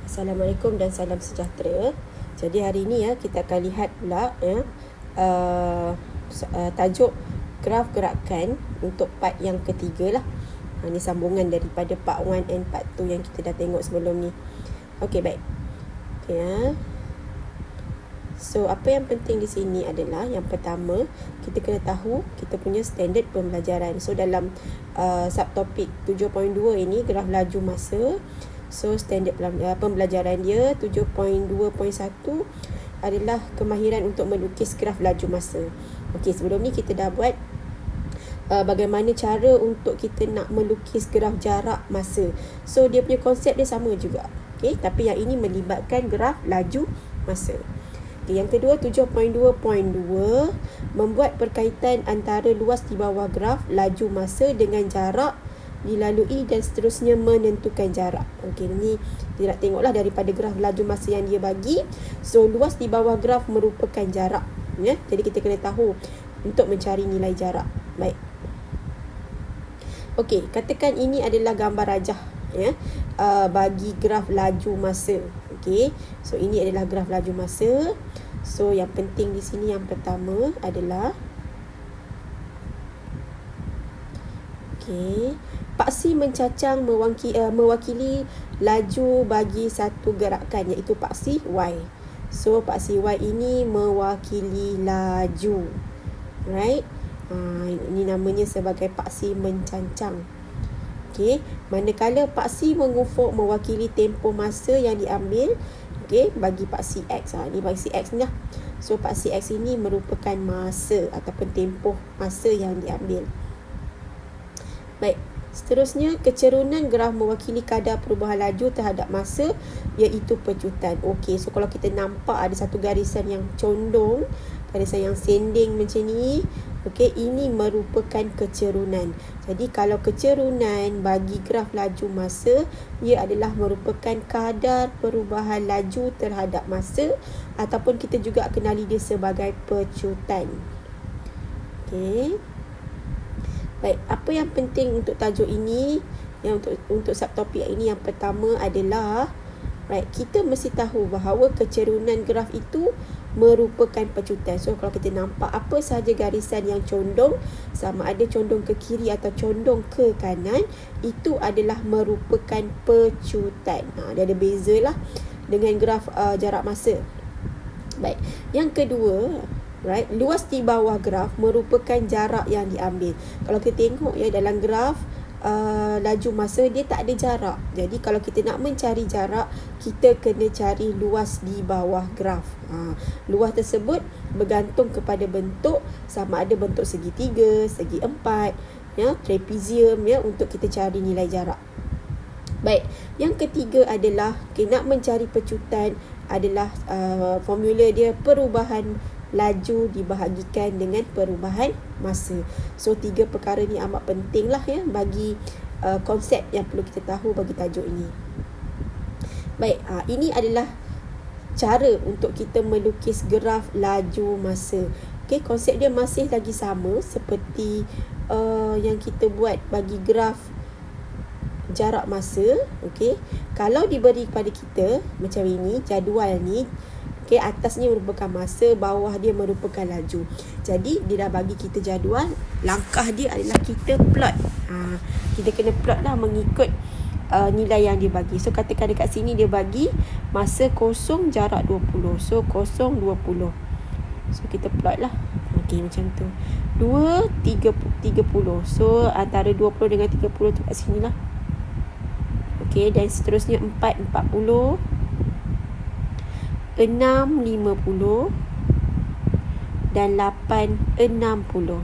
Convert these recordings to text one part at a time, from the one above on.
Assalamualaikum dan salam sejahtera. Jadi hari ini kita akan lihat pula tajuk graf gerakan untuk part yang ketiga lah. Ini sambungan daripada part 1 and part 2 yang kita dah tengok sebelum ni. Okey, baik. Okay, So apa yang penting di sini adalah yang pertama, kita kena tahu kita punya standard pembelajaran. So dalam subtopik 7.2 ini graf laju masa. So standard pembelajaran dia 7.2.1 adalah kemahiran untuk melukis graf laju masa. Okey, sebelum ni kita dah buat bagaimana cara untuk kita nak melukis graf jarak masa. So dia punya konsep dia sama juga. Okey, tapi yang ini melibatkan graf laju masa. Okay, yang kedua 7.2.2 membuat perkaitan antara luas di bawah graf laju masa dengan jarak dilalui dan seterusnya menentukan jarak. Okey, ni kita nak tengoklah daripada graf laju masa yang dia bagi. So luas di bawah graf merupakan jarak, ya. Jadi kita kena tahu untuk mencari nilai jarak. Baik. Okey, katakan ini adalah gambar rajah, ya, bagi graf laju masa. Okey. So ini adalah graf laju masa. So yang penting di sini yang pertama adalah paksi mencacang mewakili laju bagi satu gerakan, iaitu paksi Y. So paksi Y ini mewakili laju. Right? Ini namanya sebagai paksi mencancang. Okey, manakala paksi mengufuk mewakili tempoh masa yang diambil, okey, bagi paksi X. Ini paksi X ni lah. So paksi X ini merupakan masa ataupun tempoh masa yang diambil. Baik, seterusnya kecerunan graf mewakili kadar perubahan laju terhadap masa, iaitu pecutan. Okey, so kalau kita nampak ada satu garisan yang condong, garisan yang sending macam ni, okey, ini merupakan kecerunan. Jadi kalau kecerunan bagi graf laju masa, ia adalah merupakan kadar perubahan laju terhadap masa, ataupun kita juga kenali dia sebagai pecutan. Okey. Baik, apa yang penting untuk tajuk ini, yang untuk subtopik ini, yang pertama adalah kita mesti tahu bahawa kecerunan graf itu merupakan pecutan. So kalau kita nampak apa sahaja garisan yang condong, sama ada condong ke kiri atau condong ke kanan, itu adalah merupakan pecutan. Dia ada beza lah dengan graf jarak masa. Baik, yang kedua, luas di bawah graf merupakan jarak yang diambil. Kalau kita tengok dalam graf laju masa, dia tak ada jarak. Jadi kalau kita nak mencari jarak, kita kena cari luas di bawah graf. Luas tersebut bergantung kepada bentuk, sama ada bentuk segitiga, segi empat, trapezium, untuk kita cari nilai jarak. Baik, yang ketiga adalah nak mencari pecutan adalah formula dia perubahan laju dibahagikan dengan perubahan masa. So 3 perkara ni amat penting lah, bagi konsep yang perlu kita tahu bagi tajuk ini. Baik, ini adalah cara untuk kita melukis graf laju masa. Okey, konsep dia masih lagi sama seperti yang kita buat bagi graf jarak masa. Okey, kalau diberi kepada kita macam ini, jadual ni, atasnya merupakan masa, bawah dia merupakan laju. Jadi dia dah bagi kita jadual, langkah dia adalah kita plot. Kita kena plot lah mengikut nilai yang dia bagi. So katakan dekat sini dia bagi masa kosong, jarak 20. So kosong 20. So kita plot lah. Okey, macam tu. 2, 30. So antara 20 dengan 30 tu kat sini lah. Okey, dan seterusnya 4, 40. 6, 50 dan 8, 60.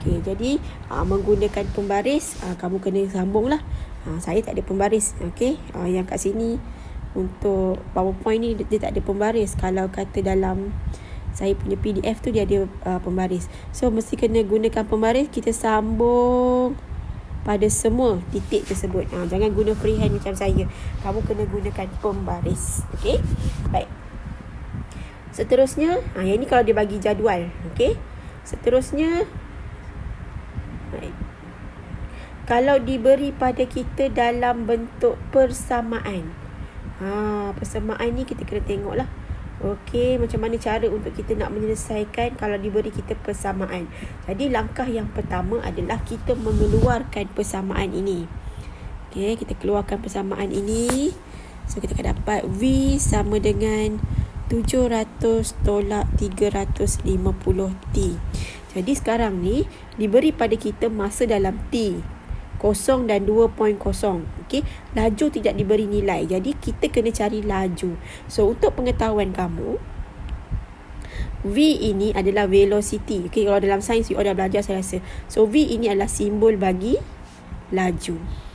Okey, jadi menggunakan pembaris, kamu kena sambung lah. Saya tak ada pembaris. Okey, yang kat sini untuk PowerPoint ni dia tak ada pembaris. Kalau kata dalam saya punya PDF tu dia ada pembaris. So mesti kena gunakan pembaris. Kita sambung pada semua titik tersebut. Jangan guna freehand macam saya. Kamu kena gunakan pembaris. Okey? Baik. Seterusnya, yang ni kalau dia bagi jadual. Okey? Seterusnya, baik, kalau diberi pada kita dalam bentuk persamaan. Persamaan ni kita kena tengok lah. Okey, macam mana cara untuk kita nak menyelesaikan kalau diberi kita persamaan. Jadi langkah yang pertama adalah kita mengeluarkan persamaan ini. Okey, kita keluarkan persamaan ini. So kita akan dapat V sama dengan 700 tolak 350T. Jadi sekarang ni diberi pada kita masa dalam T 0 dan 2.0. Okey, laju tidak diberi nilai. Jadi kita kena cari laju. So untuk pengetahuan kamu, V ini adalah velocity. Okey, kalau dalam sains you dah belajar saya rasa. So V ini adalah simbol bagi laju.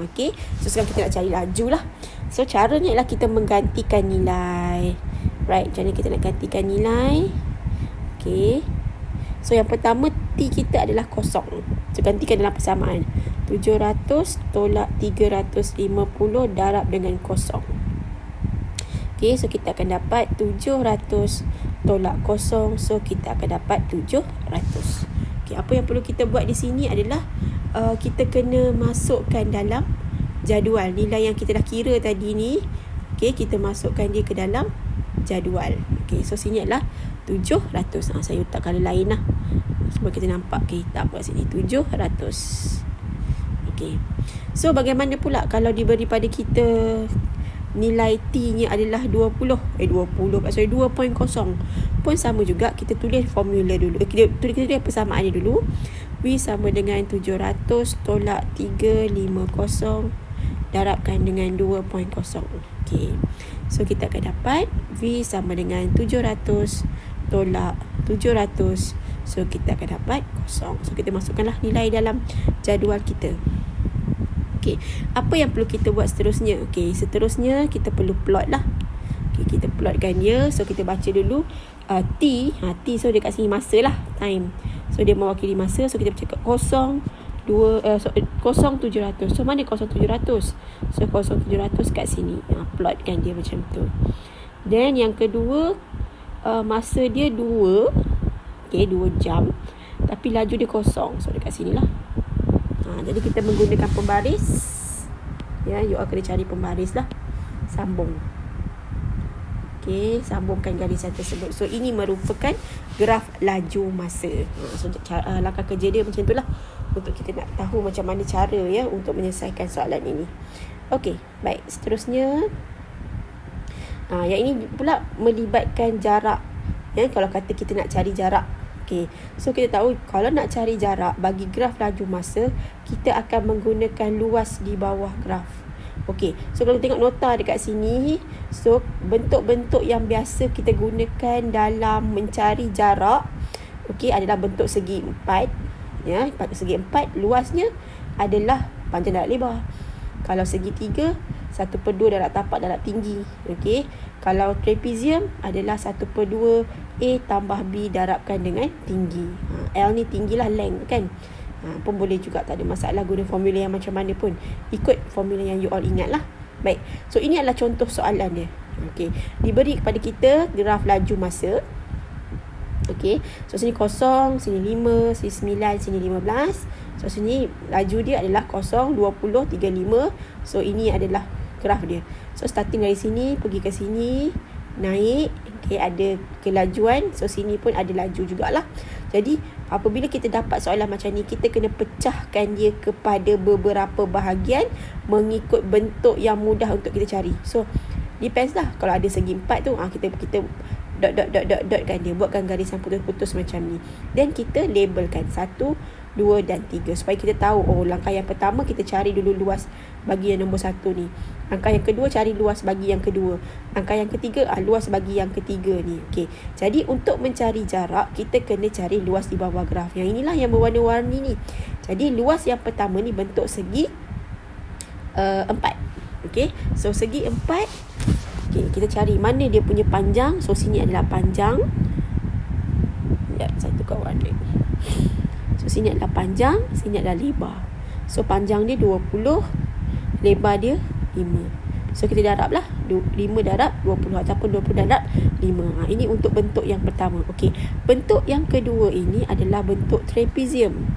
Okey, so sekarang kita nak cari laju lah. So caranya ialah kita menggantikan nilai. Right, macam mana kita nak gantikan nilai? Okey. So yang pertama T kita adalah kosong. So gantikan dalam persamaan. 700 tolak 350 darab dengan kosong. Okay, so kita akan dapat 700 tolak kosong. So kita akan dapat 700. Okay, apa yang perlu kita buat di sini adalah kita kena masukkan dalam jadual nilai yang kita dah kira tadi ni. Okay, kita masukkan dia ke dalam jadual. Okay, so sini adalah 700. Saya letak color lain lah supaya kita nampak hitam kat sini. 700. Okay, so bagaimana pula kalau diberi pada kita nilai T nya adalah 2.0 pun sama juga. Kita tulis formula dulu. Kita tulis persamaan ni dulu. V sama dengan 700 tolak 350 darabkan dengan 2.0. Okay, so kita akan dapat V sama dengan 700 tolak 700. So kita akan dapat kosong. So kita masukkanlah nilai dalam jadual kita. Okey, apa yang perlu kita buat seterusnya? Okey, seterusnya kita perlu plot lah. Okey, kita plotkan dia. So kita baca dulu T. T so dia kat sini masa lah, time. So dia mewakili masa. So kita cakap 0700. So mana 0700? So 0700 kat sini. Plotkan dia macam tu. Then yang kedua, masa dia 2. Okay, 2 jam. Tapi laju dia kosong. So dekat sini lah. Jadi kita menggunakan pembaris. Ya, you all kena cari pembaris lah. Sambung. Okay, sambungkan garisan tersebut. So ini merupakan graf laju masa. So langkah kerja dia macam tu lah. Untuk kita nak tahu macam mana cara ya untuk menyelesaikan soalan ini. Okay, baik. Seterusnya, yang ini pula melibatkan jarak. Ya, kalau kata kita nak cari jarak. Okay, so kita tahu kalau nak cari jarak bagi graf laju masa, kita akan menggunakan luas di bawah graf. Okay, so kalau tengok nota dekat sini, so bentuk-bentuk yang biasa kita gunakan dalam mencari jarak, okay, adalah bentuk segi 4. Ya, segi 4 luasnya adalah panjang darab lebar. Kalau segi 3, 1/2 darab tapak darab tinggi. Okey. Kalau trapezium adalah 1/2 A tambah B darabkan dengan tinggi. L ni tinggilah, length kan. Pun boleh juga, tak ada masalah guna formula yang macam mana pun. Ikut formula yang you all ingat lah. Baik. So ini adalah contoh soalan dia. Okey. Diberi kepada kita graf laju masa. Okey. So sini 0, sini 5, sini 9, sini 15. So sini laju dia adalah 0, 20, 35. So ini adalah graf dia. So starting dari sini pergi ke sini, naik. Okay, ada kelajuan. So sini pun ada laju jugalah. Jadi apabila kita dapat soalan macam ni, kita kena pecahkan dia kepada beberapa bahagian mengikut bentuk yang mudah untuk kita cari. So depends lah. Kalau ada segi 4 tu, kita dot kan dia, buatkan garisan putus-putus macam ni. Dan kita labelkan 1, 2 dan 3 supaya kita tahu, langkah yang pertama kita cari dulu luas bagi yang nombor 1 ni. Langkah yang kedua cari luas bagi yang kedua. Langkah yang ketiga luas bagi yang ketiga ni. Okey. Jadi untuk mencari jarak, kita kena cari luas di bawah graf. Yang inilah yang berwarna-warni ni. Jadi luas yang pertama ni bentuk segi 4. Okey. So segi 4. Okey, kita cari mana dia punya panjang. So sini adalah panjang. Ya, saya tukar warna. So sini adalah panjang, sini adalah lebar. So panjang dia 20, lebar dia 5. So kita darablah 5 darab 20 ataupun 20 darab 5. Ini untuk bentuk yang pertama. Okey. Bentuk yang kedua ini adalah bentuk trapezium.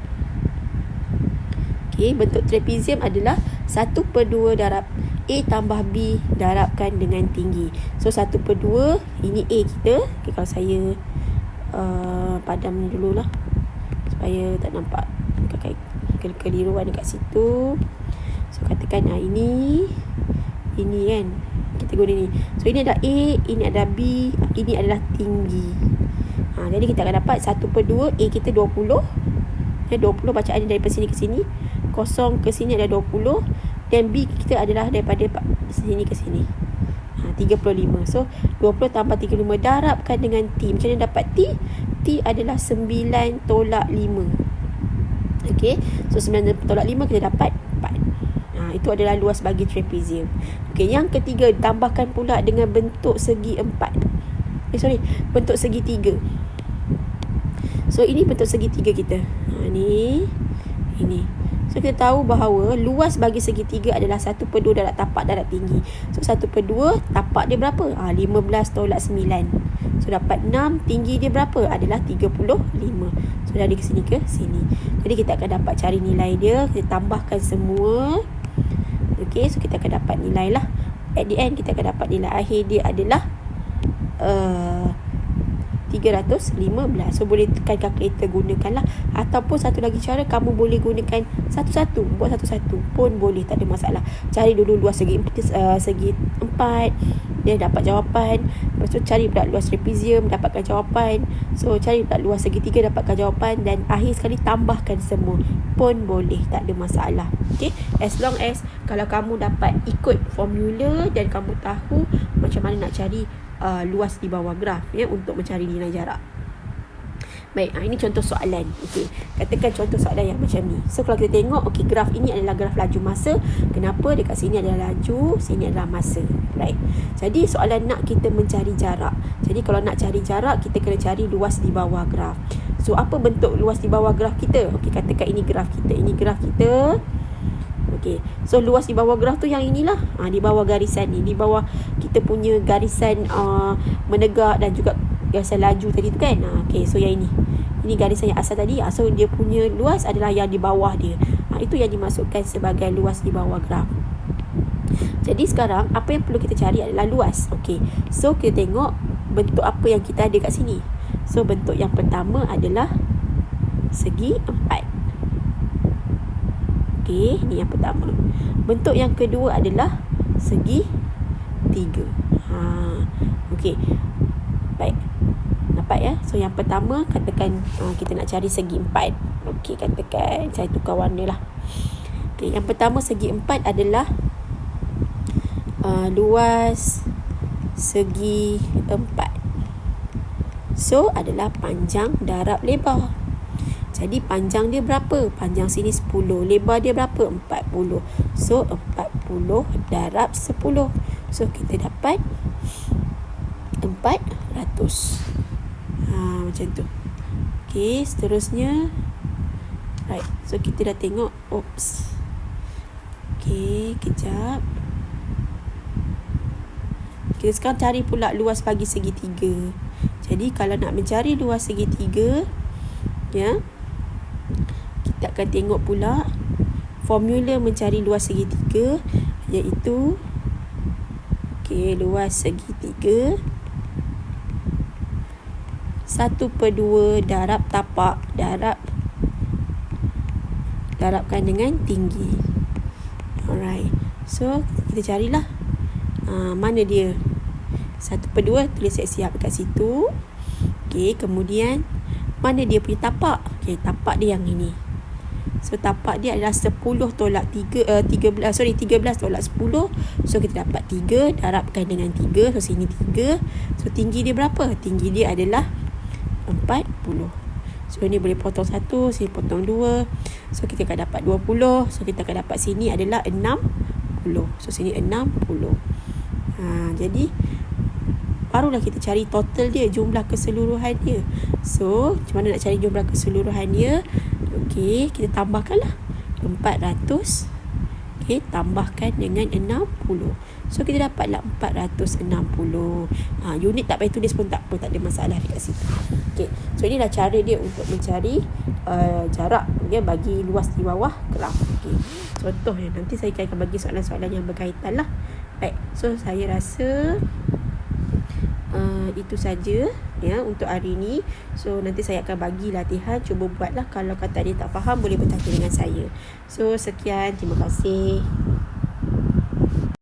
Okey, bentuk trapezium adalah 1/2 darab A tambah B darabkan dengan tinggi. So 1/2, ini A kita. Okay, kalau saya padam ni dululah supaya tak nampak keliruan dekat situ. So katakan ini kan, kita guna ni. So ini ada A, ini ada B, ini adalah tinggi. Jadi kita akan dapat 1/2, A kita 20. 20 bacaan daripada sini ke sini, kosong ke sini ada 20, dan B kita adalah daripada sini ke sini 35. So 20 tambah 35 darabkan dengan T. Macam mana dapat T? T adalah 9 tolak 5. Okey, so 9 tolak 5 kita dapat 4. Itu adalah luas bagi trapezium. Okey, yang ketiga, tambahkan pula dengan bentuk segi 4. Bentuk segi 3. So ini bentuk segi 3 kita. Ini. So kita tahu bahawa luas bagi segi 3 adalah 1/2 darab tapak darab tinggi. So 1/2 tapak dia berapa? 15 tolak 9. So dapat 6. Tinggi dia berapa? Adalah 35. So dari ke sini ke sini. Jadi kita akan dapat cari nilai dia. Kita tambahkan semua. Okay, so kita akan dapat nilai lah. At the end kita akan dapat nilai akhir dia adalah 315. So boleh tekan kalkulator, gunakanlah. Ataupun satu lagi cara, kamu boleh gunakan satu-satu, buat satu-satu pun boleh, tak ada masalah. Cari dulu luas segi 4, dia dapat jawapan. Lepas tu cari pula luas trapezium, dapatkan jawapan. So cari pula luas segi 3, dapatkan jawapan. Dan akhir sekali tambahkan semua pun boleh, tak ada masalah. Okay, as long as kalau kamu dapat ikut formula dan kamu tahu macam mana nak cari luas di bawah graf untuk mencari nilai jarak. Baik, ini contoh soalan. Okey, katakan contoh soalan yang macam ni. So kalau kita tengok, okey, graf ini adalah graf laju masa. Kenapa? Dekat sini adalah laju, sini adalah masa. Right. Jadi soalan nak kita mencari jarak. Jadi kalau nak cari jarak, kita kena cari luas di bawah graf. So apa bentuk luas di bawah graf kita? Okey, katakan ini graf kita. Ini graf kita. Okey, so luas di bawah graf tu yang inilah. Di bawah garisan ni, di bawah kita punya garisan menegak dan juga garisan laju tadi tu kan. Okey, so yang ini garisan yang asal tadi. So dia punya luas adalah yang di bawah dia. Itu yang dimasukkan sebagai luas di bawah graf. Jadi sekarang apa yang perlu kita cari adalah luas. Okey, so kita tengok bentuk apa yang kita ada kat sini. So bentuk yang pertama adalah segi 4. Okey, ni yang pertama. Bentuk yang kedua adalah segi 3. Okey. Baik. Nampak ya? So yang pertama katakan kita nak cari segi 4. Okey, katakan saya tukar warna lah. Okey, yang pertama segi 4 adalah luas segi 4. So adalah panjang darab lebar. Jadi panjang dia berapa? Panjang sini 10. Lebar dia berapa? 40. So 40 darab 10. So kita dapat 400. Macam tu. Okey, seterusnya. Right. So kita dah tengok. Oops. Okey, kejap. Kita sekarang cari pula luas bagi segi 3. Jadi kalau nak mencari luas segi 3, ya, kita akan tengok pula formula mencari luas segi 3, iaitu luas segi 3 1/2 darab tapak darabkan dengan tinggi. Alright. So kita carilah mana dia. 1/2 tulis siap dekat situ. Okey, kemudian mana dia punya tapak? Okey, tapak dia yang ini. So tapak dia adalah 10 tolak 13 tolak 10. So kita dapat 3 darabkan dengan 3. So sini 3. So tinggi dia berapa? Tinggi dia adalah 40. So ini boleh potong 1, sini potong 2. So kita akan dapat 20. So kita akan dapat sini adalah 60. So sini 60. Jadi barulah kita cari total dia, jumlah keseluruhan dia. So macam mana nak cari jumlah keseluruhan dia? Okey, kita tambahkanlah 400. Okey, tambahkan dengan 60. So kita dapatlah 460. Unit tak payah tulis pun tak apa, tak ada masalah dekat situ. Okey, so inilah cara dia untuk mencari jarak dia bagi luas di bawah graf. Okey. Contohnya nanti saya akan bagi soalan-soalan yang berkaitan lah. Baik. So saya rasa itu saja ya untuk hari ni. So nanti saya akan bagi latihan, cuba buatlah. Kalau kata dia tak faham boleh bertanya dengan saya. So sekian, terima kasih.